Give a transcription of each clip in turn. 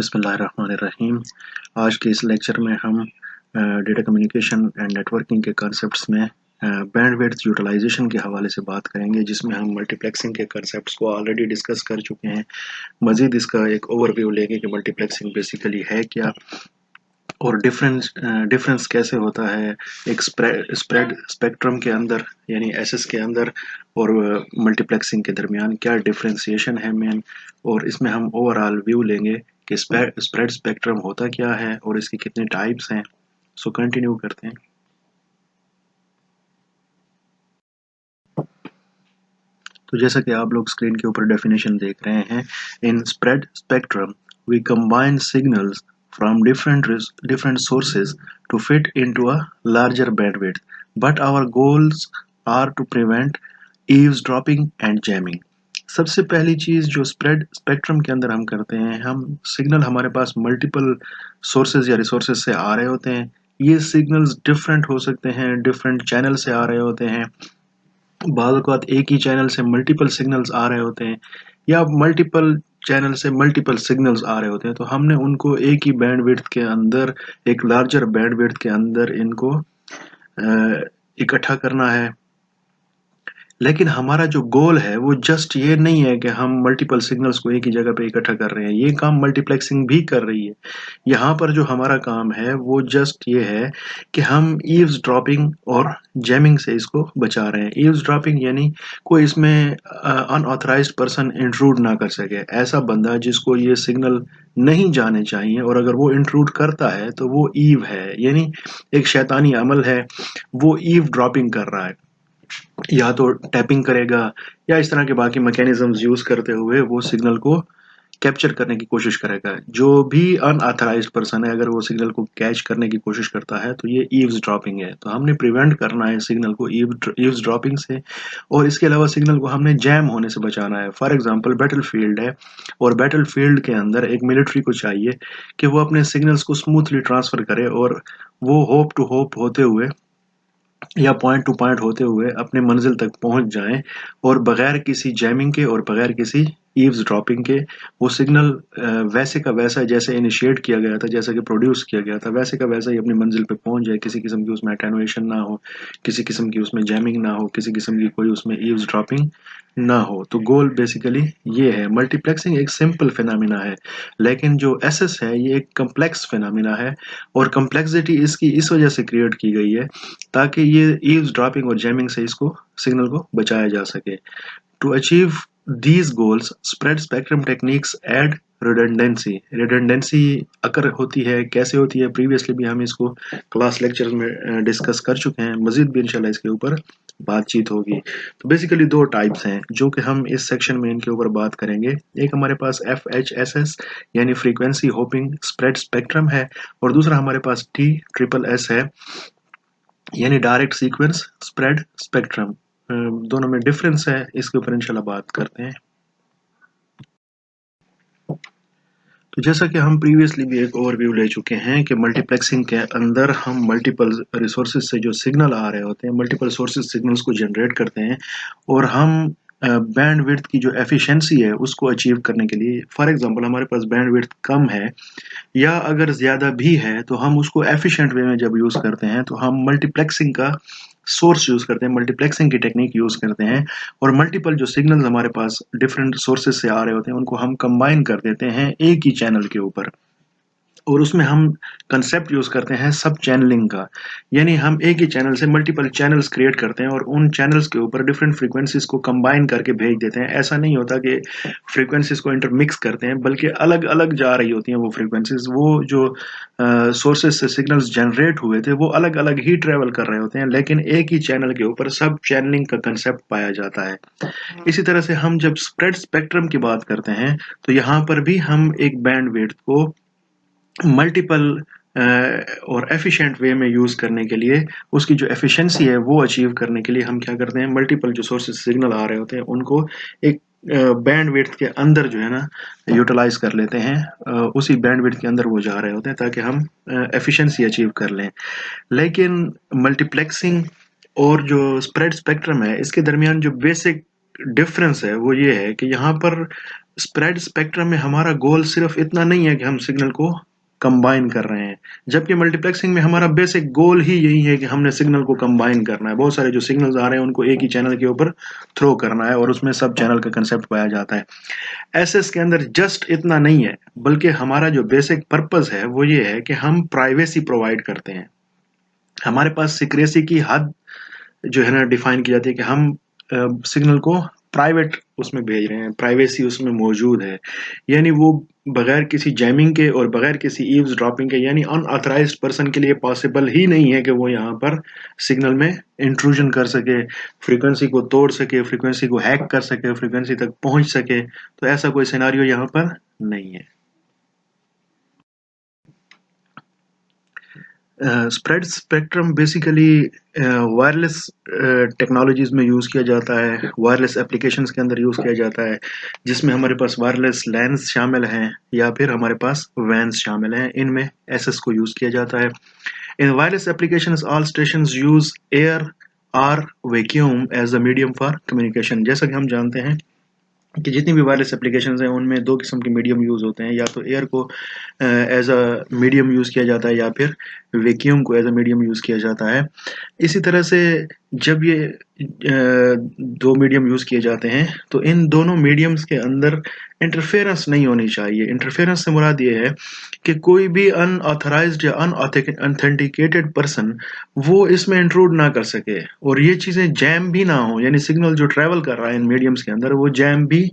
बिस्मिल्लाहिर्रहमानिर्रहीम। आज के इस लेक्चर में हम डेटा कम्युनिकेशन एंड नेटवर्किंग के कॉन्सेप्ट्स में बैंडविड्थ यूटिलाइजेशन के हवाले से बात करेंगे, जिसमें हम मल्टीप्लेक्सिंग के कॉन्सेप्ट्स को ऑलरेडी डिस्कस कर चुके हैं। मज़ीद इसका एक ओवरव्यू लेंगे कि मल्टीप्लेक्सिंग बेसिकली है क्या और डिफरेंस कैसे होता है एक स्प्रेड स्पेक्ट्रम के अंदर यानी एसएस के अंदर और मल्टीप्लेक्सिंग के दरमियान क्या डिफरेंशिएशन है मेन, और इसमें हम ओवरऑल व्यू लेंगे कि स्प्रेड स्पेक्ट्रम होता क्या है और इसकी कितने टाइप्स हैं। सो कंटिन्यू करते हैं। तो जैसा कि आप लोग स्क्रीन के ऊपर डेफिनेशन देख रहे हैं, in spread spectrum we combine signals from different sources to fit into a larger bandwidth, but our goals are to prevent eavesdropping and jamming. सबसे पहली चीज जो स्प्रेड स्पेक्ट्रम के अंदर हम करते हैं, हम सिग्नल हमारे पास मल्टीपल सोर्सेज या रिसोर्सेज से आ रहे होते हैं। ये सिग्नल्स डिफरेंट हो सकते हैं, डिफरेंट चैनल से आ रहे होते हैं, बाज़ औक़ात एक ही चैनल से मल्टीपल सिग्नल्स आ रहे होते हैं या मल्टीपल चैनल से मल्टीपल सिग्नल्स आ रहे होते हैं। तो हमने उनको एक ही बैंडविड्थ के अंदर, एक लार्जर बैंडविड्थ के अंदर इनको इकट्ठा करना है। लेकिन हमारा जो गोल है वो जस्ट ये नहीं है कि हम मल्टीपल सिग्नल्स को एक ही जगह पे इकट्ठा कर रहे हैं। ये काम मल्टीप्लेक्सिंग भी कर रही है। यहाँ पर जो हमारा काम है वो जस्ट ये है कि हम ईव्सड्रॉपिंग और जैमिंग से इसको बचा रहे हैं। ईव्सड्रॉपिंग यानी कोई इसमें अनऑथराइज्ड पर्सन इंट्रूड ना कर सके, ऐसा बंदा जिसको ये सिग्नल नहीं जाने चाहिए, और अगर वो इंट्रूड करता है तो वो ईव है, यानी एक शैतानी अमल है, वो ईव ड्रॉपिंग कर रहा है। या तो टैपिंग करेगा या इस तरह के बाकी मैकेनिज्म्स यूज करते हुए वो सिग्नल को कैप्चर करने की कोशिश करेगा। जो भी अनऑथराइज्ड पर्सन है, अगर वो सिग्नल को कैच करने की कोशिश करता है तो ये ईव्सड्रॉपिंग है। तो हमने प्रिवेंट करना है सिग्नल को ईव्सड्रॉपिंग से, और इसके अलावा सिग्नल को हमने जैम होने से बचाना है। फॉर एग्जांपल बैटलफील्ड है, और बैटलफील्ड के अंदर एक मिलिट्री को चाहिए कि वो अपने सिग्नल्स को स्मूथली ट्रांसफर करे और वो होप टू होप होते हुए या पॉइंट टू पॉइंट होते हुए अपने मंजिल तक पहुंच जाएं, और बगैर किसी जैमिंग के और बगैर किसी ईव्सड्रॉपिंग के वो सिग्नल वैसे का वैसा जैसे इनिशिएट किया गया था, जैसा कि प्रोड्यूस किया गया था, वैसे का वैसा ही अपनी मंजिल पे पहुंच जाए। किसी किस्म की उसमें अटेनुएशन ना हो, किसी किस्म की उसमें जैमिंग ना हो, किसी किस्म की कोई उसमें ईव्सड्रॉपिंग ना हो। तो गोल बेसिकली ये है। मल्टीप्लेक्सिंग एक सिंपल फिनोमिना है, लेकिन जो एसएस है ये एक कम्प्लेक्स फिनोमिना है, और कम्प्लेक्सिटी इसकी इस वजह से क्रिएट की गई है ताकि ये ईव्सड्रॉपिंग और जैमिंग से इसको सिग्नल को बचाया जा सके। To achieve these goals, spread spectrum techniques add redundancy. redundancy occur होती है, कैसे होती है, प्रीवियसली भी हम इसको क्लास लेक्चर में डिस्कस कर चुके हैं। मजीद भी इंशाल्लाह इसके ऊपर बातचीत होगी। तो बेसिकली दो टाइप्स हैं जो कि हम इस सेक्शन में इनके ऊपर बात करेंगे। एक हमारे पास FHSS यानी फ्रीक्वेंसी होपिंग स्प्रेड स्पेक्ट्रम है, और दूसरा हमारे पास TSSS है यानी डायरेक्ट सीक्वेंस स्प्रेड स्पेक्ट्रम। दोनों में डिफरेंस है, इसके ऊपर इंशाल्लाह बात करते हैं। तो जैसा कि हम प्रीवियसली भी एक ओवरव्यू ले चुके हैं कि मल्टीप्लेक्सिंग के अंदर हम मल्टीपल रिसोर्सेज से जो सिग्नल आ रहे होते हैं, मल्टीपल सोर्सेज सिग्नल्स को जनरेट करते हैं, और हम बैंडविड्थ की जो एफिशिएंसी है उसको अचीव करने के लिए, फॉर एग्जांपल हमारे पास बैंडविड्थ कम है या अगर ज़्यादा भी है तो हम उसको एफिशिएंट वे में जब यूज़ करते हैं तो हम मल्टीप्लेक्सिंग का सोर्स यूज़ करते हैं, मल्टीप्लेक्सिंग की टेक्निक यूज़ करते हैं, और मल्टीपल जो सिग्नल्स हमारे पास डिफरेंट सोर्सेज से आ रहे होते हैं उनको हम कंबाइन कर देते हैं एक ही चैनल के ऊपर, और उसमें हम कंसेप्ट यूज करते हैं सब चैनलिंग का। यानी हम एक ही चैनल से मल्टीपल चैनल्स क्रिएट करते हैं और उन चैनल्स के ऊपर डिफरेंट फ्रीक्वेंसीज को कंबाइन करके भेज देते हैं। ऐसा नहीं होता कि फ्रीक्वेंसीज को इंटरमिक्स करते हैं, बल्कि अलग अलग जा रही होती हैं वो फ्रीक्वेंसीज। वो जो सोर्सेज से सिग्नल्स जनरेट हुए थे वो अलग अलग ही ट्रेवल कर रहे होते हैं, लेकिन एक ही चैनल के ऊपर सब चैनलिंग का कंसेप्ट पाया जाता है। इसी तरह से हम जब स्प्रेड स्पेक्ट्रम की बात करते हैं तो यहाँ पर भी हम एक बैंडविड्थ को मल्टीपल और एफिशिएंट वे में यूज करने के लिए, उसकी जो एफिशिएंसी है वो अचीव करने के लिए हम क्या करते हैं, मल्टीपल जो सोर्सेज सिग्नल आ रहे होते हैं उनको एक बैंडविड्थ के अंदर जो है ना यूटिलाइज कर लेते हैं। उसी बैंडविड्थ के अंदर वो जा रहे होते हैं ताकि हम एफिशिएंसी अचीव कर लें। लेकिन मल्टीप्लेक्सिंग और जो स्प्रेड स्पेक्ट्रम है इसके दरमियान जो बेसिक डिफरेंस है वो ये है कि यहाँ पर स्प्रेड स्पेक्ट्रम में हमारा गोल सिर्फ इतना नहीं है कि हम सिग्नल को कंबाइन कर रहे हैं, जबकि मल्टीप्लेक्सिंग में हमारा बेसिक गोल ही यही है कि हमने सिग्नल को कंबाइन करना है। बहुत सारे जो सिग्नल्स आ रहे हैं उनको एक ही चैनल के ऊपर थ्रो करना है और उसमें सब चैनल का कंसेप्ट पाया जाता है। एसएस के अंदर जस्ट इतना नहीं है, बल्कि हमारा जो बेसिक पर्पस है वो ये है कि हम प्राइवेसी प्रोवाइड करते हैं। हमारे पास सिक्रेसी की हद जो है ना डिफाइन की जाती है कि हम सिग्नल को प्राइवेट उसमें भेज रहे हैं, प्राइवेसी उसमें मौजूद है, यानी वो बगैर किसी जैमिंग के और बगैर किसी ईव्स ड्रॉपिंग के, यानी अनऑथराइज्ड पर्सन के लिए पॉसिबल ही नहीं है कि वो यहाँ पर सिग्नल में इंट्रूजन कर सके, फ्रीक्वेंसी को तोड़ सके, फ्रीक्वेंसी को हैक कर सके, फ्रीक्वेंसी तक पहुंच सके। तो ऐसा कोई सिनेरियो यहाँ पर नहीं है। Spread spectrum basically wireless technologies में यूज़ किया जाता है, वायरलेस एप्लीकेशंस के अंदर यूज़ किया जाता है, जिसमें हमारे पास वायरलेस लैन्स शामिल हैं या फिर हमारे पास वैन्स शामिल हैं। इनमें एसएस को यूज़ किया जाता है। In wireless applications all stations use air or vacuum as the medium for communication. जैसा कि हम जानते हैं कि जितनी भी वायरलेस एप्लीकेशंस हैं उनमें दो किस्म के मीडियम यूज़ होते हैं, या तो एयर को एज अ मीडियम यूज़ किया जाता है या फिर वैक्यूम को एज अ मीडियम यूज़ किया जाता है। इसी तरह से जब ये दो मीडियम यूज़ किए जाते हैं तो इन दोनों मीडियम्स के अंदर इंटरफेरेंस नहीं होनी चाहिए। इंटरफेरेंस से मुराद ये है कि कोई भी अनऑथराइज्ड या अनऑथेंटिकेटेड पर्सन वो इसमें इंट्रूड ना कर सके और ये चीज़ें जैम भी ना हो, यानी सिग्नल जो ट्रैवल कर रहा है इन मीडियम्स के अंदर वो जैम भी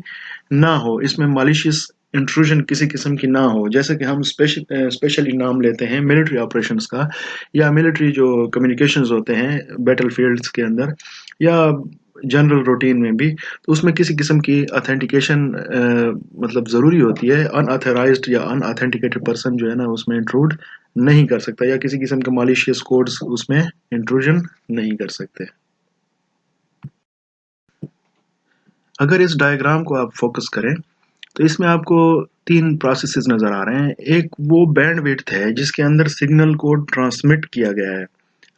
ना हो, इसमें मॉलिशियस इंट्रूजन किसी किस्म की ना हो। जैसे कि हम स्पेशली नाम लेते हैं मिलिट्री ऑपरेशंस का, या मिलिट्री जो कम्युनिकेशंस होते हैं बैटल फील्ड्स के अंदर या जनरल रूटीन में भी, तो उसमें किसी किस्म की ऑथेंटिकेशन मतलब ज़रूरी होती है। अनऑथराइज्ड या अनऑथेंटिकेटेड पर्सन जो है ना उसमें इंट्रूड नहीं कर सकता, या किसी किस्म के मॉलिशियस कोड्स उसमें इंट्रूजन नहीं कर सकते। अगर इस डायग्राम को आप फोकस करें तो इसमें आपको तीन प्रोसेसेस नज़र आ रहे हैं। एक वो बैंडविड्थ है जिसके अंदर सिग्नल को ट्रांसमिट किया गया है।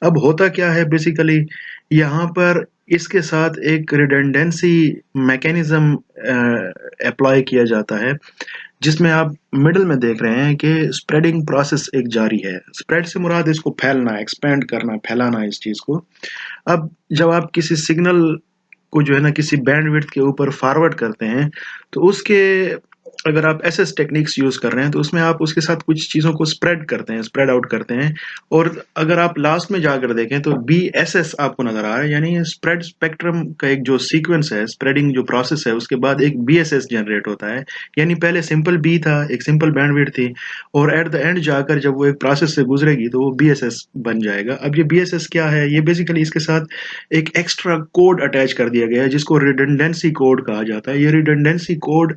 अब होता क्या है बेसिकली, यहाँ पर इसके साथ एक रिडंडेंसी मैकेनिज्म अप्लाई किया जाता है, जिसमें आप मिडल में देख रहे हैं कि स्प्रेडिंग प्रोसेस एक जारी है। स्प्रेड से मुराद इसको फैलना, एक्सपेंड करना, फैलाना इस चीज़ को। अब जब आप किसी सिग्नल को जो है ना किसी बैंडविड्थ के ऊपर फॉरवर्ड करते हैं तो उसके अगर आप एसएस टेक्निक्स यूज कर रहे हैं तो उसमें आप उसके साथ कुछ चीज़ों को स्प्रेड करते हैं, स्प्रेड आउट करते हैं। और अगर आप लास्ट में जाकर देखें तो बीएसएस आपको नजर आ रहा है, यानी स्प्रेड स्पेक्ट्रम का एक जो सीक्वेंस है, स्प्रेडिंग जो प्रोसेस है, उसके बाद एक बीएसएस जनरेट होता है। यानी पहले सिंपल बी था, एक सिंपल बैंडविड्थ थी, और एट द एंड जाकर जब वो एक प्रोसेस से गुजरेगी तो वो बीएसएस बन जाएगा। अब ये बीएसएस क्या है, ये बेसिकली इसके साथ एक एक्स्ट्रा कोड अटैच कर दिया गया है जिसको रिडंडेंसी कोड कहा जाता है। ये रिडंडेंसी कोड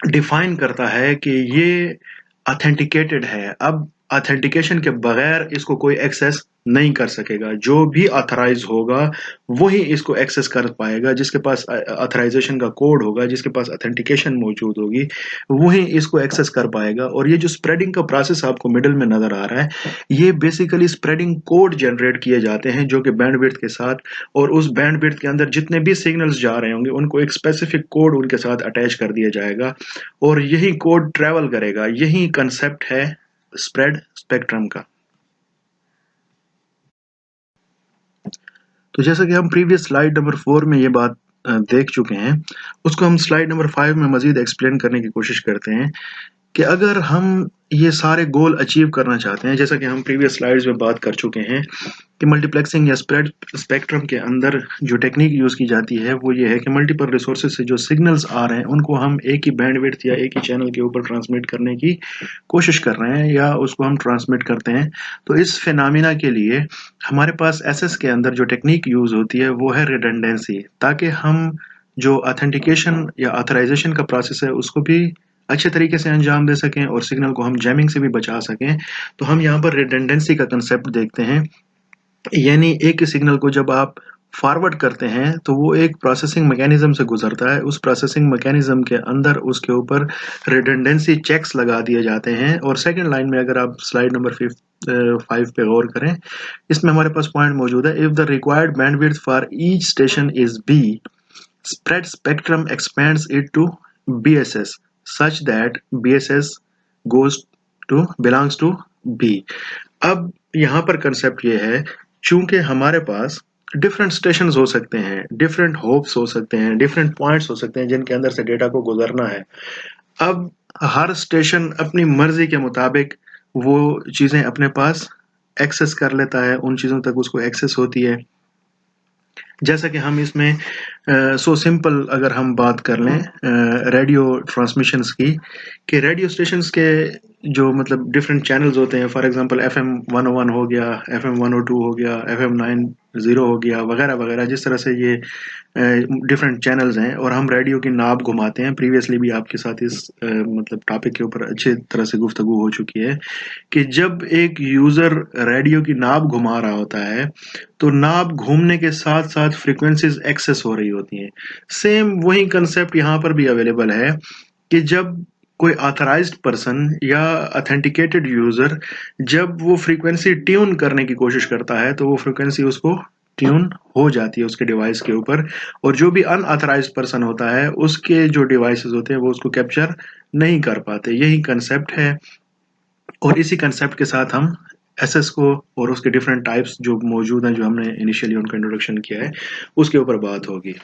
डिफाइन करता है कि ये ऑथेंटिकेटेड है। अब ऑथेंटिकेशन के बगैर इसको कोई एक्सेस नहीं कर सकेगा। जो भी ऑथराइज होगा वही इसको एक्सेस कर पाएगा, जिसके पास ऑथराइजेशन का कोड होगा, जिसके पास ऑथेंटिकेशन मौजूद होगी, वही इसको एक्सेस कर पाएगा। और ये जो स्प्रेडिंग का प्रोसेस आपको मिडिल में नजर आ रहा है, ये बेसिकली स्प्रेडिंग कोड जनरेट किए जाते हैं जो कि बैंडविड्थ के साथ, और उस बैंडविड्थ के अंदर जितने भी सिग्नल्स जा रहे होंगे उनको एक स्पेसिफिक कोड उनके साथ अटैच कर दिया जाएगा और यही कोड ट्रेवल करेगा। यही कंसेप्ट है स्प्रेड स्पेक्ट्रम का। तो जैसा कि हम प्रीवियस स्लाइड नंबर 4 में ये बात देख चुके हैं, उसको हम स्लाइड नंबर 5 में मजीद एक्सप्लेन करने की कोशिश करते हैं कि अगर हम ये सारे गोल अचीव करना चाहते हैं, जैसा कि हम प्रीवियस स्लाइड्स में बात कर चुके हैं कि मल्टीप्लेक्सिंग या स्प्रेड स्पेक्ट्रम के अंदर जो टेक्निक यूज़ की जाती है वो ये है कि मल्टीपल रिसोर्सेज से जो सिग्नल्स आ रहे हैं उनको हम एक ही बैंडविड्थ या एक ही चैनल के ऊपर ट्रांसमिट करने की कोशिश कर रहे हैं या उसको हम ट्रांसमिट करते हैं। तो इस फिनोमिना के लिए हमारे पास एसएस के अंदर जो टेक्निक यूज़ होती है वो है रिडंडेंसी, ताकि हम जो ऑथेंटिकेशन या ऑथराइजेशन का प्रोसेस है उसको भी अच्छे तरीके से अंजाम दे सकें और सिग्नल को हम जैमिंग से भी बचा सकें। तो हम यहाँ पर रिडंडेंसी का कंसेप्ट देखते हैं, यानी एक ही सिग्नल को जब आप फॉरवर्ड करते हैं तो वो एक प्रोसेसिंग मैकेनिज्म से गुजरता है। उस प्रोसेसिंग मैकेनिज्म के अंदर उसके ऊपर रिडंडेंसी चेक्स लगा दिए जाते हैं। और सेकंड लाइन में अगर आप स्लाइड नंबर 5 पे गौर करें, इसमें हमारे पास पॉइंट मौजूद है, if the required bandwidth for each station is B, spread spectrum expands it to BSS such that BSS belongs to B। अब यहाँ पर कंसेप्ट ये है, चूंकि हमारे पास डिफरेंट स्टेशंस हो सकते हैं, डिफरेंट होप्स हो सकते हैं, डिफरेंट पॉइंट्स हो सकते हैं जिनके अंदर से डेटा को गुजरना है। अब हर स्टेशन अपनी मर्जी के मुताबिक वो चीजें अपने पास एक्सेस कर लेता है, उन चीजों तक उसको एक्सेस होती है। जैसा कि हम इसमें सो सिंपल अगर हम बात कर लें रेडियो ट्रांसमिशंस की, कि रेडियो स्टेशंस के जो मतलब डिफरेंट चैनल्स होते हैं, फॉर एग्जांपल FM 101 हो गया, FM 102 हो गया, FM 90 हो गया, वगैरह वगैरह, जिस तरह से ये डिफरेंट चैनल्स हैं और हम रेडियो की नाब घुमाते हैं। प्रीवियसली भी आपके साथ इस मतलब टॉपिक के ऊपर अच्छी तरह से गुफ्तगू हो चुकी है कि जब एक यूजर रेडियो की नाब घुमा रहा होता है तो नाब घूमने के साथ साथ फ्रीक्वेंसीज एक्सेस हो रही होती हैं। सेम वही कंसेप्ट यहाँ पर भी अवेलेबल है कि जब कोई ऑथराइज्ड पर्सन या ऑथेंटिकेटेड यूजर जब वो फ्रीक्वेंसी ट्यून करने की कोशिश करता है तो वो फ्रीक्वेंसी उसको ट्यून हो जाती है उसके डिवाइस के ऊपर, और जो भी अनऑथराइज्ड पर्सन होता है उसके जो डिवाइसेस होते हैं वो उसको कैप्चर नहीं कर पाते। यही कंसेप्ट है, और इसी कंसेप्ट के साथ हम एसएस को और उसके डिफरेंट टाइप्स जो मौजूद हैं, जो हमने इनिशियली उनका इंट्रोडक्शन किया है, उसके ऊपर बात होगी।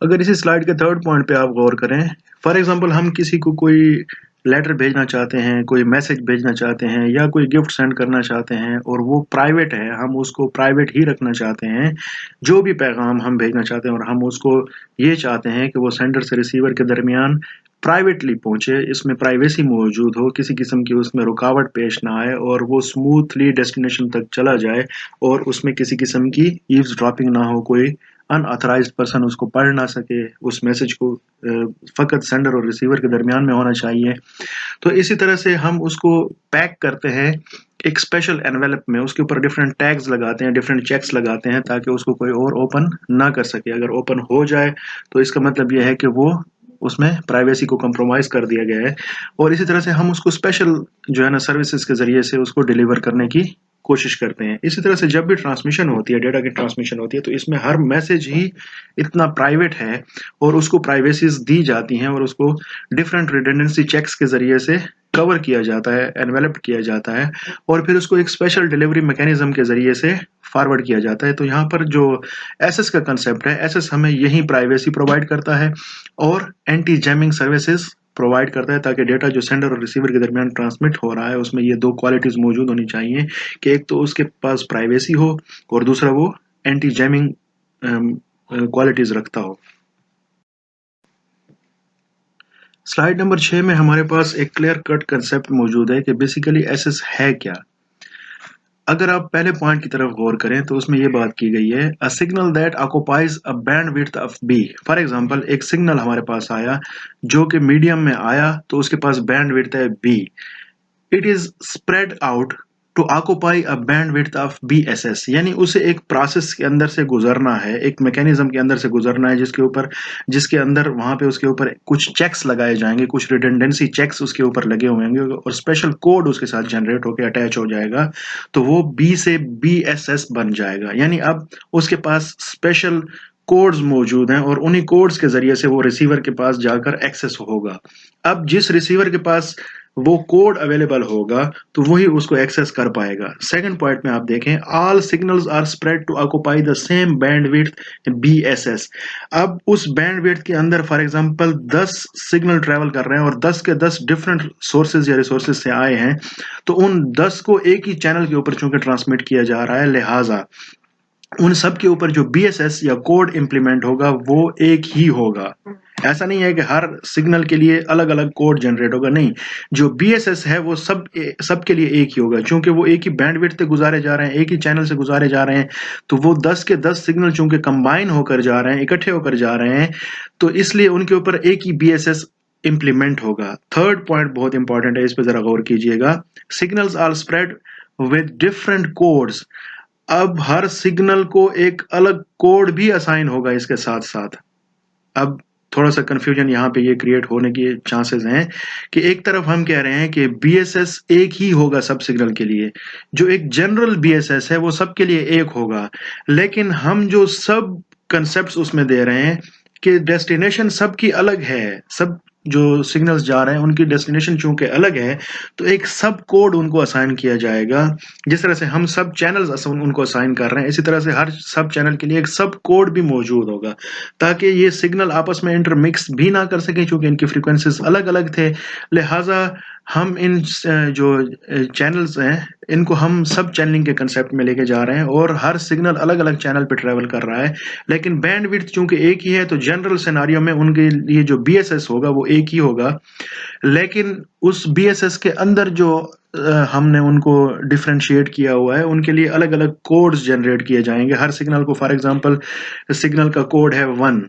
अगर इसी स्लाइड के थर्ड पॉइंट पे आप गौर करें, फॉर एग्जांपल हम किसी को कोई लेटर भेजना चाहते हैं, कोई मैसेज भेजना चाहते हैं या कोई गिफ्ट सेंड करना चाहते हैं और वो प्राइवेट है, हम उसको प्राइवेट ही रखना चाहते हैं। जो भी पैगाम हम भेजना चाहते हैं और हम उसको ये चाहते हैं कि वो सेंडर से रिसीवर के दरमियान प्राइवेटली पहुंचे, इसमें प्राइवेसी मौजूद हो, किसी किस्म की उसमें रुकावट पेश ना आए और वो स्मूथली डेस्टिनेशन तक चला जाए और उसमें किसी किस्म की ईव्स ड्रॉपिंग ना हो, कोई अनऑथराइज्ड पर्सन उसको पढ़ ना सके, उस मैसेज को फकत सेंडर और रिसीवर के दरमियान में होना चाहिए। तो इसी तरह से हम उसको पैक करते हैं एक स्पेशल एनवेलप में, उसके ऊपर डिफरेंट टैग्स लगाते हैं, डिफरेंट चेक्स लगाते हैं ताकि उसको कोई और ओपन ना कर सके। अगर ओपन हो जाए तो इसका मतलब यह है कि वो उसमें प्राइवेसी को कंप्रोमाइज कर दिया गया है। और इसी तरह से हम उसको स्पेशल जो है ना सर्विसेज के जरिए से उसको डिलीवर करने की कोशिश करते हैं। इसी तरह से जब भी ट्रांसमिशन होती है, डेटा की ट्रांसमिशन होती है, तो इसमें हर मैसेज ही इतना प्राइवेट है और उसको प्राइवेसीज दी जाती हैं और उसको डिफरेंट रिडंडेंसी चेक्स के जरिए से कवर किया जाता है, एनवेलप किया जाता है और फिर उसको एक स्पेशल डिलीवरी मैकेनिज्म के जरिए से फॉरवर्ड किया जाता है। तो यहाँ पर जो एसएस का कंसेप्ट है, एसएस हमें यही प्राइवेसी प्रोवाइड करता है और एंटी जैमिंग सर्विसेज प्रोवाइड करता है ताकि डेटा जो सेंडर और रिसीवर के दरमियान ट्रांसमिट हो रहा है उसमें ये दो क्वालिटीज मौजूद होनी चाहिए कि एक तो उसके पास प्राइवेसी हो और दूसरा वो एंटी जैमिंग क्वालिटीज रखता हो। स्लाइड नंबर 6 में हमारे पास एक क्लियर कट कंसेप्ट मौजूद है कि बेसिकली एसएस है क्या। अगर आप पहले पॉइंट की तरफ गौर करें तो उसमें ये बात की गई है, a signal that occupies a bandwidth of B. For example एक सिग्नल हमारे पास आया जो कि मीडियम में आया तो उसके पास बैंडविड्थ है B. It is spread out to occupy a bandwidth of BSS, यानी उसे एक प्रोसेस के अंदर से गुजरना है, एक मैकेनिज्म के अंदर से गुजरना है जिसके अंदर वहां पे उसके ऊपर कुछ चेक्स लगाए जाएंगे, कुछ रिडंडेंसी चेक्स उसके ऊपर लगे हुए होंगे और स्पेशल कोड उसके साथ जनरेट होकर अटैच हो जाएगा तो वो B से BSS बन जाएगा। यानी अब उसके पास स्पेशल कोड्स मौजूद हैं और उन्हीं कोड्स के जरिए से वो रिसीवर के पास जाकर एक्सेस होगा। अब जिस रिसीवर के पास वो कोड अवेलेबल होगा तो वही उसको एक्सेस कर पाएगा। सेकंड पॉइंट में आप देखें, all signals are spread to occupy the same bandwidth BSS। अब उस बैंडविड्थ के अंदर फॉर एग्जांपल 10 सिग्नल ट्रेवल कर रहे हैं और 10 के 10 डिफरेंट सोर्सेज या रिसोर्सेज से आए हैं, तो उन 10 को एक ही चैनल के ऊपर चूंकि ट्रांसमिट किया जा रहा है, लिहाजा उन सब के ऊपर जो BSS या कोड इंप्लीमेंट होगा वो एक ही होगा। ऐसा नहीं है कि हर सिग्नल के लिए अलग अलग कोड जनरेट होगा, नहीं, जो BSS है वो सब के लिए एक ही होगा। चूंकि वो एक ही बैंडविड्थ से गुजारे जा रहे हैं, एक ही चैनल से गुजारे जा रहे हैं, तो वो 10 के 10 सिग्नल चूंकि कंबाइन होकर जा रहे हैं, इकट्ठे होकर जा रहे हैं, तो इसलिए उनके ऊपर एक ही BSS इंप्लीमेंट होगा। थर्ड पॉइंट बहुत इंपॉर्टेंट है, इस पर जरा गौर कीजिएगा, signals are spread with different codes. अब हर सिग्नल को एक अलग कोड भी असाइन होगा इसके साथ साथ। अब थोड़ा सा कंफ्यूजन यहाँ पे ये क्रिएट होने के चांसेस हैं कि एक तरफ हम कह रहे हैं कि BSS एक ही होगा सब सिग्नल के लिए, जो एक जनरल BSS है वो सबके लिए एक होगा, लेकिन हम जो सब कंसेप्ट्स उसमें दे रहे हैं कि डेस्टिनेशन सबकी अलग है, सब जो सिग्नल्स जा रहे हैं उनकी डेस्टिनेशन चूंकि अलग है, तो एक सब कोड उनको असाइन किया जाएगा। जिस तरह से हम सब चैनल्स उनको असाइन कर रहे हैं, इसी तरह से हर सब चैनल के लिए एक सब कोड भी मौजूद होगा, ताकि ये सिग्नल आपस में इंटरमिक्स भी ना कर सके, क्योंकि इनकी फ्रीक्वेंसीज अलग अलग थे। लिहाजा हम इन जो चैनल्स हैं इनको हम सब चैनलिंग के कंसेप्ट में लेके जा रहे हैं, और हर सिग्नल अलग अलग चैनल पे ट्रेवल कर रहा है, लेकिन बैंडविड्थ चूंकि एक ही है, तो जनरल सिनेरियो में उनके लिए जो बीएसएस होगा वो एक ही होगा। लेकिन उस बीएसएस के अंदर जो हमने उनको डिफरेंशिएट किया हुआ है, उनके लिए अलग अलग कोड्स जनरेट किए जाएंगे हर सिग्नल को। फॉर एग्जांपल सिग्नल का कोड है 1,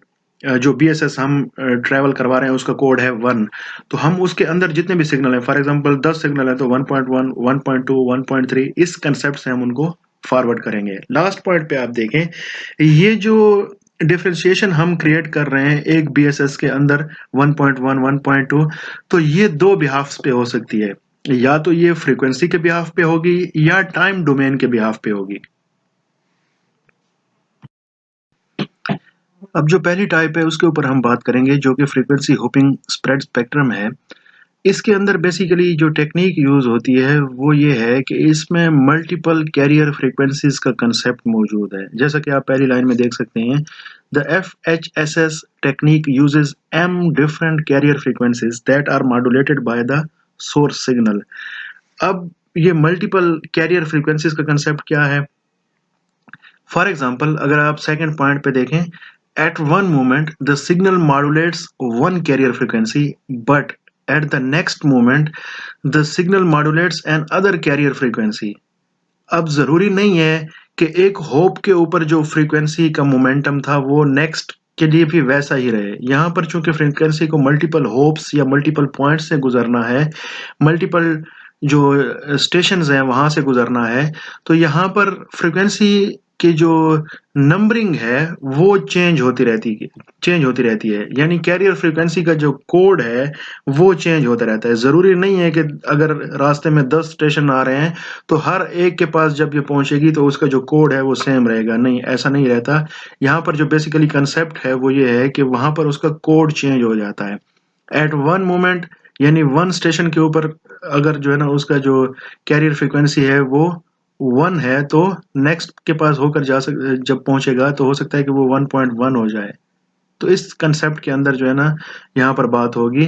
जो बीएसएस हम ट्रैवल करवा रहे हैं उसका कोड है 1, तो हम उसके अंदर जितने भी सिग्नल हैं, फॉर एग्जांपल 10 सिग्नल है तो 1.1, 1.2, 1.3 इस कंसेप्ट से हम उनको फॉरवर्ड करेंगे। लास्ट पॉइंट पे आप देखें, ये जो डिफरेंशिएशन हम क्रिएट कर रहे हैं एक बीएसएस के अंदर 1.1, 1.2, तो ये दो बिहाफ्स पे हो सकती है, या तो ये फ्रीक्वेंसी के बिहाफ पे होगी या टाइम डोमेन के बिहाफ पे होगी। अब जो पहली टाइप है उसके ऊपर हम बात करेंगे, जो कि फ्रीक्वेंसी होपिंग स्प्रेड स्पेक्ट्रम है। इसके अंदर बेसिकली जो टेक्निक यूज होती है वो ये है कि इसमें मल्टीपल कैरियर फ्रीक्वेंसीज का कंसेप्ट मौजूद है। जैसा कि आप पहली लाइन में देख सकते हैं, the FHSS technique uses m different carrier frequencies that are modulated by the source signal. अब ये मल्टीपल कैरियर फ्रीक्वेंसीज का कंसेप्ट क्या है? फॉर एग्जाम्पल अगर आप सेकेंड पॉइंट पे देखें, at one moment the signal modulates one carrier frequency, but at the next moment the signal modulates an other carrier frequency। अब जरूरी नहीं है कि एक होप के ऊपर जो फ्रीक्वेंसी का मोमेंटम था वो नेक्स्ट के लिए भी वैसा ही रहे। यहाँ पर चूंकि फ्रीक्वेंसी को मल्टीपल होप्स या मल्टीपल पॉइंट्स से गुजरना है, मल्टीपल जो स्टेशंस हैं वहां से गुजरना है, तो यहाँ पर फ्रीक्वेंसी की जो नंबरिंग है वो चेंज होती रहती है, यानी कैरियर फ्रीक्वेंसी का जो कोड है वो चेंज होता रहता है। जरूरी नहीं है कि अगर रास्ते में 10 स्टेशन आ रहे हैं तो हर एक के पास जब ये पहुंचेगी तो उसका जो कोड है वो सेम रहेगा, नहीं, ऐसा नहीं रहता। यहाँ पर जो बेसिकली कंसेप्ट है वो ये है कि वहां पर उसका कोड चेंज हो जाता है एट वन मोमेंट, यानी वन स्टेशन के ऊपर अगर जो है ना उसका जो कैरियर फ्रीक्वेंसी है वो 1 है, तो नेक्स्ट के पास होकर जब पहुंचेगा तो हो सकता है कि वो 1.1 हो जाए। तो इस कंसेप्ट के अंदर जो है ना यहाँ पर बात होगी।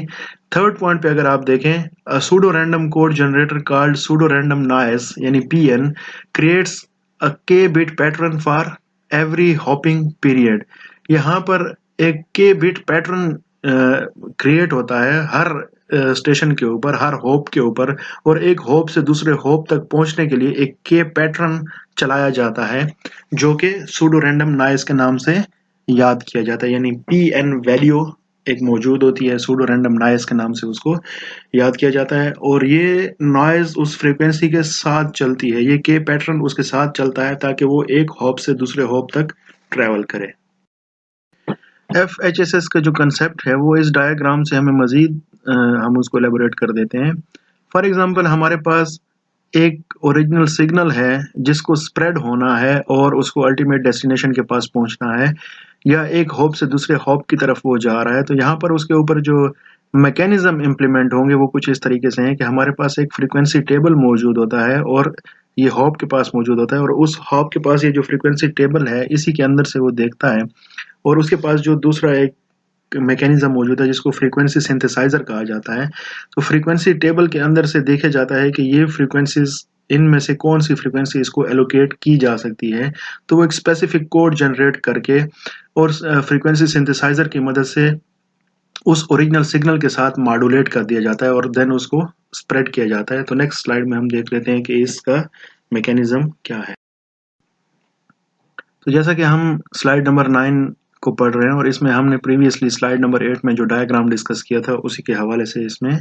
थर्ड पॉइंट पे अगर आप देखें, pseudo random code generator called pseudo random noise यानी PN creates a k bit pattern for every hopping period. यहाँ पर एक k बिट पैटर्न क्रिएट होता है हर स्टेशन के ऊपर, हर होप के ऊपर, और एक होप से दूसरे होप तक पहुंचने के लिए एक k पैटर्न चलाया जाता है जो कि सूडो रैंडम नॉइस के नाम से याद किया जाता है, यानी PN वैल्यू एक मौजूद होती है, सूडो रैंडम नॉइस के नाम से उसको याद किया जाता है। और ये नॉइज उस फ्रीक्वेंसी के साथ चलती है, ये के पैटर्न उसके साथ चलता है ताकि वो एक हॉप से दूसरे हॉप तक ट्रेवल करे। FHSS का जो कंसेप्ट है वो इस डायग्राम से हमें मजीद हम उसको एलेबोरेट कर देते हैं। फॉर एग्जांपल हमारे पास एक ओरिजिनल सिग्नल है जिसको स्प्रेड होना है और उसको अल्टीमेट डेस्टिनेशन के पास पहुंचना है, या एक हॉप से दूसरे हॉप की तरफ वो जा रहा है, तो यहाँ पर उसके ऊपर जो मैकेनिज्म इम्प्लीमेंट होंगे वो कुछ इस तरीके से हैं कि हमारे पास एक फ्रीक्वेंसी टेबल मौजूद होता है और ये हॉप के पास मौजूद होता है, और उस हॉप के पास ये जो फ्रीक्वेंसी टेबल है इसी के अंदर से वो देखता है, और उसके पास जो दूसरा एक मैकेनिज्म मौजूद है जिसको फ्रीक्वेंसी सिंथेसाइजर कहा जाता है। तो फ्रीक्वेंसी टेबल के अंदर से देखा जाता है कि ये फ्रीक्वेंसीज, इनमें से कौन सी फ्रीक्वेंसी इसको एलोकेट की जा सकती है, तो वो एक स्पेसिफिक कोड जनरेट करके और फ्रीक्वेंसी सिंथेसाइजर की मदद से उस ओरिजिनल सिग्नल के साथ मॉड्यूलेट कर दिया जाता है और देन उसको स्प्रेड किया जाता है। तो नेक्स्ट स्लाइड में हम देख लेते हैं कि इसका मैकेनिज्म क्या है। तो जैसा कि हम स्लाइड नंबर 9 को पढ़ रहे हैं और इसमें हमने प्रीवियसली स्लाइड नंबर 8 में जो डायग्राम डिस्कस किया था उसी के हवाले से इसमें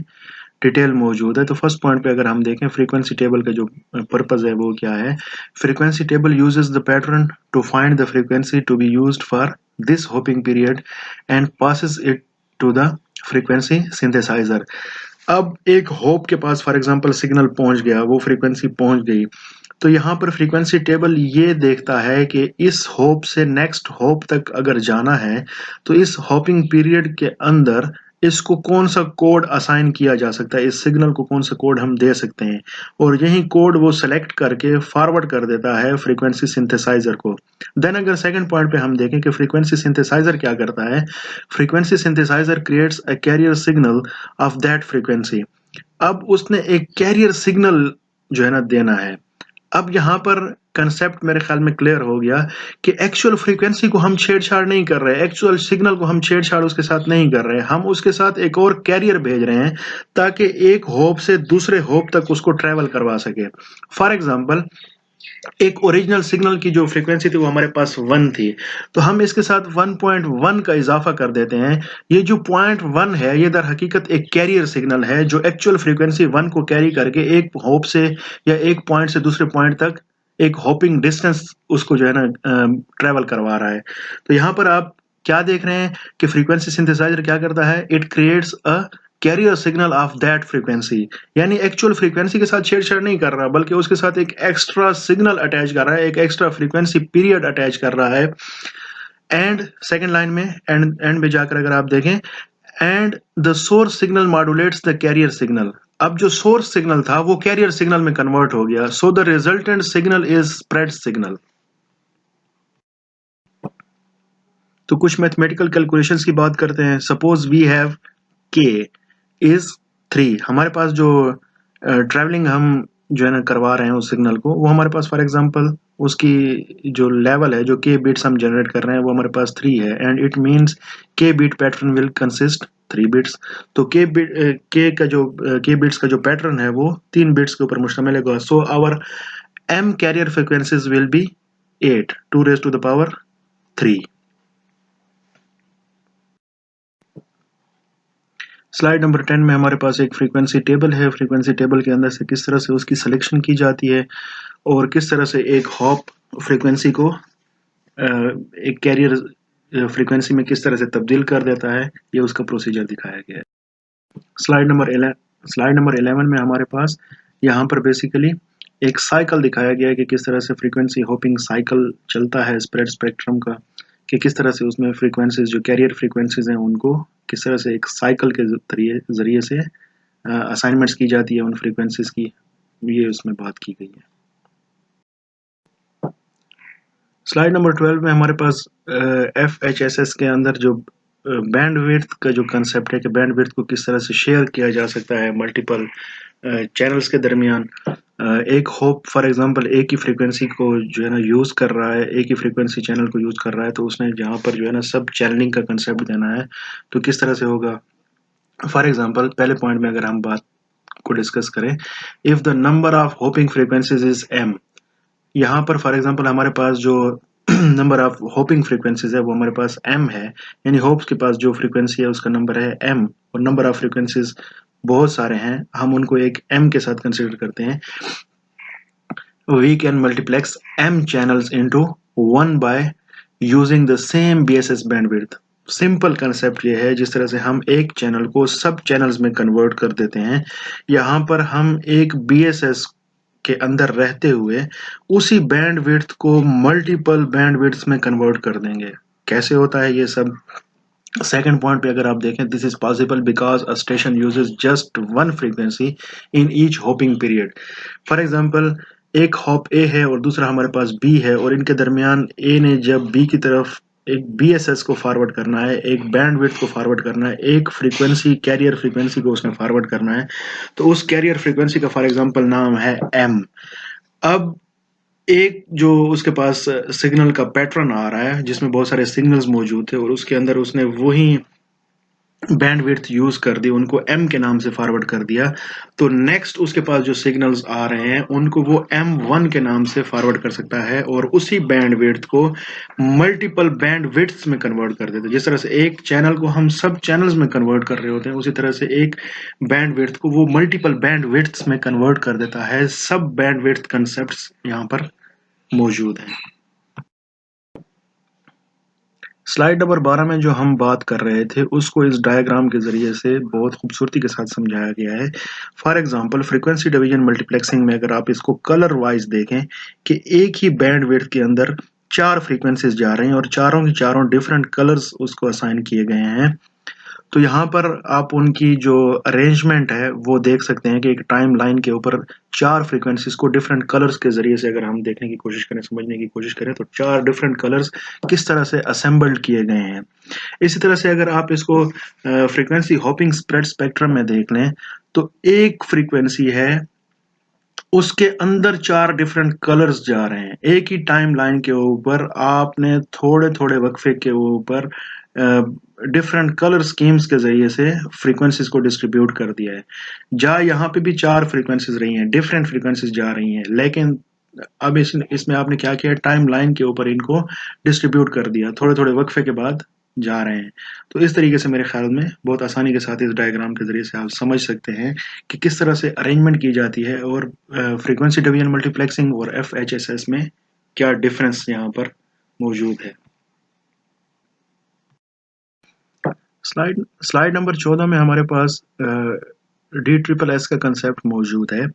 डिटेल मौजूद है। तो फर्स्ट पॉइंट पे अगर हम देखें फ्रीक्वेंसी टेबल का जो पर्पस है वो क्या है। Frequency table uses the pattern to find the frequency to be used for this hopping period and passes it to the frequency synthesiser. अब एक होप के पास फॉर एग्जांपल सिग्नल पहुंच गया, वो फ्रीक्वेंसी पहुंच गई, तो यहाँ पर फ्रीक्वेंसी टेबल ये देखता है कि इस होप से नेक्स्ट होप तक अगर जाना है तो इस होपिंग पीरियड के अंदर इसको कौन सा कोड असाइन किया जा सकता है, इस सिग्नल को कौन सा कोड हम दे सकते हैं, और यही कोड वो सेलेक्ट करके फॉरवर्ड कर देता है फ्रीक्वेंसी सिंथेसाइजर को। देन अगर सेकंड पॉइंट पे हम देखें कि फ्रीक्वेंसी सिंथेसाइजर क्या करता है, frequency synthesiser creates a carrier signal of that frequency. अब उसने एक कैरियर सिग्नल जो है ना देना है। अब यहाँ पर कंसेप्ट मेरे ख्याल में क्लियर हो गया कि एक्चुअल फ्रीक्वेंसी को हम छेड़छाड़ नहीं कर रहे, एक्चुअल सिग्नल को हम छेड़छाड़ उसके साथ नहीं कर रहे, हम उसके साथ एक और कैरियर भेज रहे हैं ताकि एक होप से दूसरे होप तक उसको ट्रेवल करवा सके। फॉर एग्जाम्पल, एक ओरिजिनल सिग्नल की जो फ्रीक्वेंसी थी वो हमारे पास 1 थी, तो हम इसके साथ 1.1 का इजाफा कर देते हैं। ये जो 0.1 है ये दर हकीकत एक कैरियर सिग्नल है जो एक्चुअल फ्रीक्वेंसी 1 को कैरी करके एक होप से या एक पॉइंट से दूसरे पॉइंट तक एक होपिंग डिस्टेंस उसको जो है ना ट्रेवल करवा रहा है। तो यहाँ पर आप क्या देख रहे हैं कि फ्रीक्वेंसी सिंथेसाइजर क्या करता है, it creates a carrier signal of that frequency, यानी एक्चुअल फ्रीक्वेंसी के साथ छेड़छाड़ नहीं कर रहा बल्कि उसके साथ एक एक्स्ट्रा सिग्नल अटैच कर रहा है, एक एक्स्ट्रा फ्रीक्वेंसी पीरियड अटैच कर रहा है। एंड सेकंड लाइन में एंड में जाकर अगर आप देखें, and the source signal modulates the carrier signal. अब जो सोर्स सिग्नल था वो कैरियर सिग्नल में कन्वर्ट हो गया, so the resultant signal is spread signal. तो कुछ मैथमेटिकल कैलकुलेशंस की बात करते हैं। सपोज वी हैव के इज 3, हमारे पास जो ट्रैवलिंग हम जो है ना करवा रहे हैं उस सिग्नल को, वो हमारे पास फॉर एग्जांपल उसकी जो लेवल है, जो के बिट्स हम जनरेट कर रहे हैं वो हमारे पास 3 है, एंड इट मींस के bit pattern will consist 3 bits. तो के बिट्स का जो पैटर्न है वो 3 बिट्स के ऊपर मुश्तमिल है। So our m carrier frequencies will be 8 2 raised to the power 3। Slide number 10 में हमारे पास एक फ्रीक्वेंसी टेबल है। फ्रीक्वेंसी टेबल के अंदर से किस तरह से उसकी सिलेक्शन की जाती है और किस तरह से एक हॉप फ्रीक्वेंसी को एक कैरियर फ्रीक्वेंसी में किस तरह से तब्दील कर देता है, ये उसका प्रोसीजर दिखाया गया है। स्लाइड नंबर 11 में हमारे पास यहाँ पर बेसिकली एक साइकिल दिखाया गया है कि किस तरह से फ्रीक्वेंसी होपिंग साइकिल चलता है स्प्रेड स्पेक्ट्रम का, कि किस तरह से उसमें फ्रीक्वेंसीज जो कैरियर फ्रीक्वेंसीज हैं उनको किस तरह से एक साइकिल के जरिए से असाइनमेंट्स की जाती है उन फ्रीक्वेंसीज की, ये उसमें बात की गई है। स्लाइड नंबर 12 में हमारे पास FHSS के अंदर जो बैंडविड्थ का जो कंसेप्ट है कि बैंडविड्थ को किस तरह से शेयर किया जा सकता है मल्टीपल चैनल्स के दरमियान। एक होप फॉर एग्जांपल एक ही फ्रीक्वेंसी को जो है ना यूज़ कर रहा है, एक ही फ्रीक्वेंसी चैनल को यूज़ कर रहा है, तो उसने जहाँ पर जो है ना सब चैनलिंग का कंसेप्ट देना है तो किस तरह से होगा। फॉर एग्जांपल पहले पॉइंट में अगर हम बात को डिस्कस करें, if the number of hopping frequencies is m, यहाँ पर फॉर एग्जांपल हमारे पास जो नंबर ऑफ होपिंग फ्रीक्वेंसीज है वो हमारे पास m है, यानी होप्स के पास जो फ्रीक्वेंसी है उसका नंबर है m, और नंबर ऑफ फ्रीक्वेंसीज बहुत सारे हैं, हम उनको एक m के साथ कंसिडर करते हैं। We can multiplex m channels into 1 by using the same BSS bandwidth। Simple concept ये है, जिस तरह से हम एक चैनल को सब चैनल्स में कन्वर्ट कर देते हैं, यहाँ पर हम एक BSS के अंदर रहते हुए उसी बैंडविड्थ को मल्टीपल बैंडविड्थ्स में कन्वर्ट कर देंगे। कैसे होता है ये सब, सेकेंड पॉइंट पे अगर आप देखें, this is possible because a station uses just one frequency in each hopping period. For example एक हॉप ए है और दूसरा हमारे पास बी है, और इनके दरमियान ए ने जब बी की तरफ एक BSS को फॉरवर्ड करना है, एक बैंडविड्थ को फॉरवर्ड करना है, एक फ्रीक्वेंसी कैरियर फ्रीक्वेंसी को उसने फॉरवर्ड करना है, तो उस कैरियर फ्रीक्वेंसी का फॉर एग्जांपल नाम है m। अब एक जो उसके पास सिग्नल का पैटर्न आ रहा है जिसमें बहुत सारे सिग्नल्स मौजूद थे और उसके अंदर उसने वही बैंडविड्थ यूज कर दी, उनको m के नाम से फॉरवर्ड कर दिया, तो नेक्स्ट उसके पास जो सिग्नल्स आ रहे हैं उनको वो m1 के नाम से फॉरवर्ड कर सकता है और उसी बैंडविड्थ को मल्टीपल बैंडविड्थ्स में कन्वर्ट कर देता है। जिस तरह से एक चैनल को हम सब चैनल्स में कन्वर्ट कर रहे होते हैं, उसी तरह से एक बैंडविड्थ को वो मल्टीपल बैंडविड्थ्स में कन्वर्ट कर देता है। सब बैंडविड्थ कंसेप्ट्स यहाँ पर मौजूद हैं। स्लाइड नंबर 12 में जो हम बात कर रहे थे उसको इस डायग्राम के ज़रिए से बहुत खूबसूरती के साथ समझाया गया है। For example frequency division multiplexing में अगर आप इसको कलर वाइज देखें कि एक ही बैंड विड्थ के अंदर 4 फ्रीक्वेंसीज जा रही हैं और चारों की चारों डिफरेंट कलर्स उसको असाइन किए गए हैं। तो यहाँ पर आप उनकी जो अरेंजमेंट है वो देख सकते हैं कि एक टाइम लाइन के ऊपर 4 फ्रीक्वेंसीज को डिफरेंट कलर्स के ज़रिए से अगर हम देखने की कोशिश करें, समझने की कोशिश करें, तो 4 डिफरेंट कलर्स किस तरह से असेंबल्ड किए गए हैं। इसी तरह से अगर आप इसको फ्रीक्वेंसी हॉपिंग स्प्रेड स्पेक्ट्रम में देख लें, तो एक फ्रीक्वेंसी है, उसके अंदर 4 डिफरेंट कलर्स जा रहे हैं। एक ही टाइम लाइन के ऊपर आपने थोड़े-थोड़े वक़्फ़े के ऊपर डिफरेंट कलर स्कीम्स के ज़रिए से फ्रीक्वेंसीज़ को डिस्ट्रीब्यूट कर दिया है। जहाँ यहाँ पे भी 4 फ्रीक्वेंसीज़ रही हैं, डिफरेंट फ्रीक्वेंसीज़ जा रही हैं, लेकिन अब इसमें आपने क्या किया, टाइम लाइन के ऊपर इनको डिस्ट्रीब्यूट कर दिया, थोड़े-थोड़े वक़्फ़े के बाद जा रहे हैं। तो इस तरीके से मेरे ख्याल में बहुत आसानी के साथ इस डायग्राम के ज़रिए से आप समझ सकते हैं कि किस तरह से अरेंजमेंट की जाती है और फ्रीक्वेंसी डिवीजन मल्टीप्लेक्सिंग और एफएचएसएस में क्या डिफरेंस यहाँ पर मौजूद है। स्लाइड स्लाइड नंबर 14 में हमारे पास डी ट्रिपल एस का कंसेप्ट मौजूद है।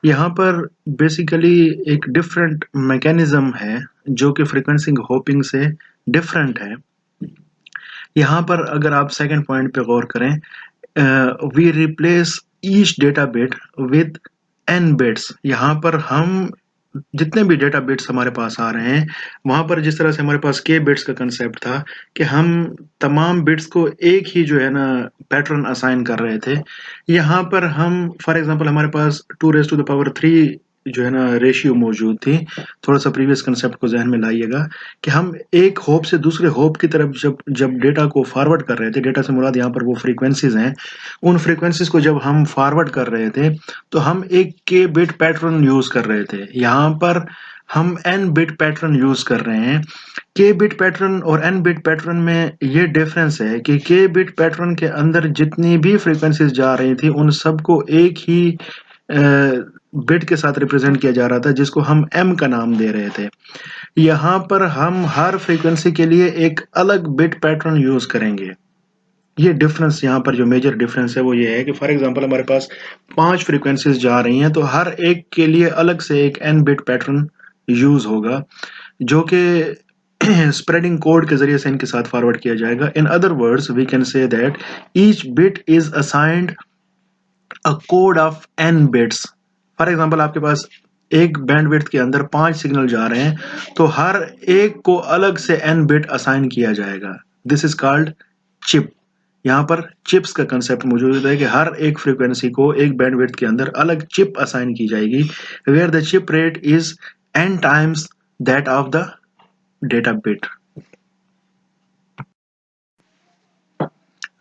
यहाँ पर बेसिकली एक डिफरेंट मैकेनिज्म है जो कि फ्रीक्वेंसी होपिंग से डिफरेंट है। यहाँ पर अगर आप सेकंड पॉइंट पे गौर करें, we replace each data bit with n bits. यहाँ पर हम जितने भी डेटा बिट्स हमारे पास आ रहे हैं, वहां पर जिस तरह से हमारे पास के बिट्स का कंसेप्ट था कि हम तमाम बिट्स को एक ही जो है ना पैटर्न असाइन कर रहे थे, यहाँ पर हम फॉर एग्जांपल हमारे पास 2⁻³ जो है ना रेशियो मौजूद थी। थोड़ा सा प्रीवियस कंसेप्ट को जहन में लाइएगा कि हम एक होप से दूसरे होप की तरफ जब जब डेटा को फॉरवर्ड कर रहे थे, डेटा से मुराद यहाँ पर वो फ्रीक्वेंसीज हैं, उन फ्रीक्वेंसीज को जब हम फॉरवर्ड कर रहे थे तो हम एक के बिट पैटर्न यूज कर रहे थे। यहाँ पर हम एन बिट पैटर्न यूज कर रहे हैं। के बिट पैटर्न और एन बिट पैटर्न में ये डिफरेंस है कि के बिट पैटर्न के अंदर जितनी भी फ्रीक्वेंसीज जा रही थी उन सबको एक ही बिट के साथ रिप्रेजेंट किया जा रहा था, जिसको हम एम का नाम दे रहे थे। यहाँ पर हम हर फ्रीक्वेंसी के लिए एक अलग बिट पैटर्न यूज करेंगे। ये डिफरेंस यहाँ पर जो मेजर डिफरेंस है वो ये है कि फॉर एग्जांपल हमारे पास 5 फ्रीक्वेंसीज जा रही हैं, तो हर एक के लिए अलग से एक एन बिट पैटर्न यूज होगा जो कि स्प्रेडिंग कोड के जरिए से इनके साथ फॉरवर्ड किया जाएगा। In other words we can say that each bit is assigned a code of n bits. For example आपके पास एक बैंडविड्थ के अंदर 5 सिग्नल जा रहे हैं, तो हर एक को अलग से एन बिट असाइन किया जाएगा। This is called chip. यहाँ पर चिप्स का कंसेप्ट मौजूद है कि हर एक फ्रीक्वेंसी को एक बैंडविड्थ के अंदर अलग चिप असाइन की जाएगी, where the chip rate is n times that of the data bit.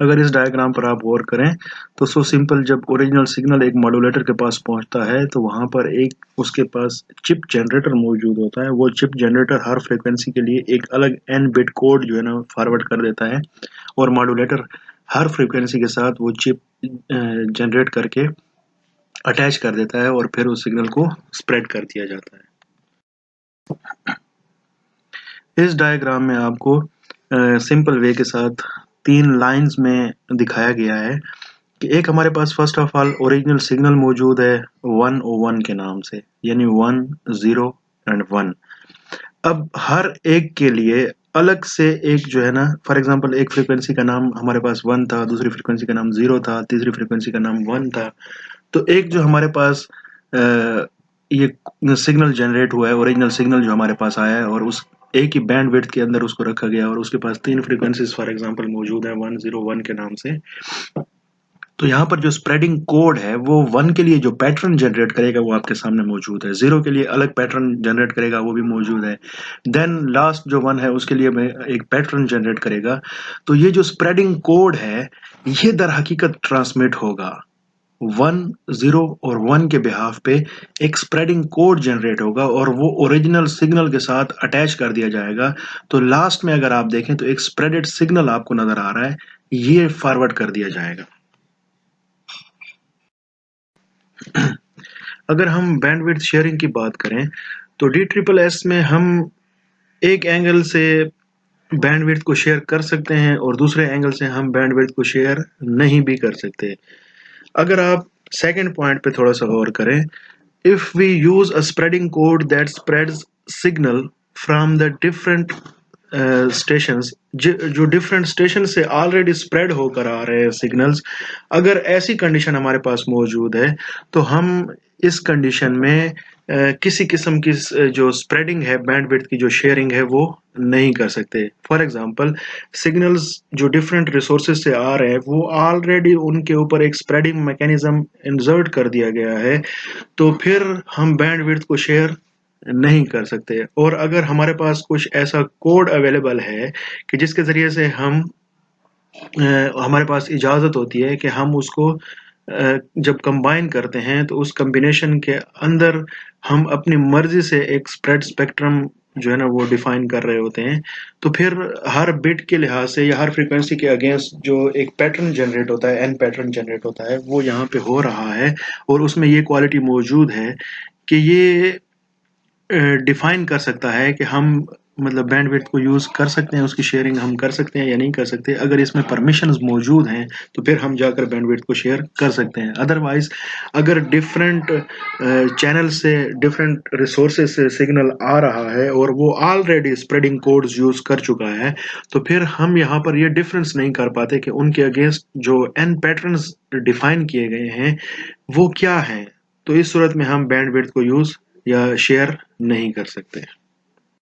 अगर इस डायग्राम पर आप गौर करें तो सो सिंपल, जब ओरिजिनल सिग्नल एक मॉड्यूलेटर के पास पहुंचता है तो वहां पर एक उसके पास चिप जनरेटर मौजूद होता है। वो चिप जनरेटर हर फ्रीक्वेंसी के लिए एक अलग n बिट कोड जो है ना फॉरवर्ड कर देता है और मॉड्यूलेटर हर फ्रीक्वेंसी के साथ वो चिप जनरेट करके अटैच कर देता है और फिर उस सिग्नल को स्प्रेड कर दिया जाता है। इस डायग्राम में आपको सिंपल वे के साथ 3 लाइंस में दिखाया गया है कि एक हमारे पास first of all original signal मौजूद है 101 के नाम से, यानी 1 0 एंड 1। अब हर एक के लिए अलग से एक जो है ना, फॉर एग्जांपल एक फ्रीक्वेंसी का नाम हमारे पास 1 था, दूसरी फ्रीक्वेंसी का नाम 0 था, तीसरी फ्रीक्वेंसी का नाम 1 था। तो एक जो हमारे पास ये सिग्नल जनरेट हुआ है, ओरिजिनल सिग्नल जो हमारे पास आया है और उस एक ही बैंड विड्थ के अंदर उसको रखा गया और उसके पास 3 फ्रीक्वेंसीज फॉर एग्जांपल मौजूद है 101 के नाम से। तो यहाँ पर जो स्प्रेडिंग कोड है वो 1 के लिए जो पैटर्न जनरेट करेगा वो आपके सामने मौजूद है, 0 के लिए अलग पैटर्न जनरेट करेगा वो भी मौजूद है, देन लास्ट जो 1 है उसके लिए एक पैटर्न जनरेट करेगा। तो ये जो स्प्रेडिंग कोड है ये दर हकीकत ट्रांसमिट होगा 1 0 और 1 के बिहाफ पे एक स्प्रेडिंग कोड जनरेट होगा और वो ओरिजिनल सिग्नल के साथ अटैच कर दिया जाएगा। तो लास्ट में अगर आप देखें तो एक स्प्रेडेड सिग्नल आपको नजर आ रहा है, ये फॉरवर्ड कर दिया जाएगा। अगर हम बैंडविड्थ शेयरिंग की बात करें तो डी ट्रिपल एस में हम एक एंगल से बैंडविड्थ को शेयर कर सकते हैं और दूसरे एंगल से हम बैंडविड्थ को शेयर नहीं भी कर सकते। अगर आप सेकंड पॉइंट पे थोड़ा सा गौर करें, if we use a spreading code that spreads signal from the different stations, जो डिफरेंट स्टेशन से ऑलरेडी स्प्रेड होकर आ रहे हैं सिग्नल्स, अगर ऐसी कंडीशन हमारे पास मौजूद है तो हम इस कंडीशन में किसी किस्म की जो स्प्रेडिंग है, बैंडविड्थ की जो शेयरिंग है, वो नहीं कर सकते। फॉर एग्जांपल, सिग्नल्स जो डिफरेंट रिसोर्सेज से आ रहे हैं वो ऑलरेडी उनके ऊपर एक स्प्रेडिंग मैकेनिज्म इंसर्ट कर दिया गया है, तो फिर हम बैंडविड्थ को शेयर नहीं कर सकते। और अगर हमारे पास कुछ ऐसा कोड अवेलेबल है कि जिसके ज़रिए से हमारे पास इजाज़त होती है कि हम उसको जब कंबाइन करते हैं तो उस कॉम्बिनेशन के अंदर हम अपनी मर्जी से एक स्प्रेड स्पेक्ट्रम जो है ना वो डिफाइन कर रहे होते हैं, तो फिर हर बिट के लिहाज से या हर फ्रीक्वेंसी के अगेंस्ट जो एक पैटर्न जनरेट होता है, एन पैटर्न जनरेट होता है, वो यहाँ पे हो रहा है और उसमें ये क्वालिटी मौजूद है कि ये डिफाइन कर सकता है कि हम मतलब बैंडविड्थ को यूज़ कर सकते हैं, उसकी शेयरिंग हम कर सकते हैं या नहीं कर सकते। अगर इसमें परमिशंस मौजूद हैं तो फिर हम जाकर बैंडविड्थ को शेयर कर सकते हैं। अदरवाइज अगर डिफरेंट चैनल से, डिफरेंट रिसोर्सेज से सिग्नल आ रहा है और वो ऑलरेडी स्प्रेडिंग कोड्स यूज़ कर चुका है, तो फिर हम यहाँ पर ये डिफरेंस नहीं कर पाते कि उनके अगेंस्ट जो एन पैटर्न्स डिफाइन किए गए हैं वो क्या हैं। तो इस सूरत में हम बैंडविड्थ को यूज़ या शेयर नहीं कर सकते।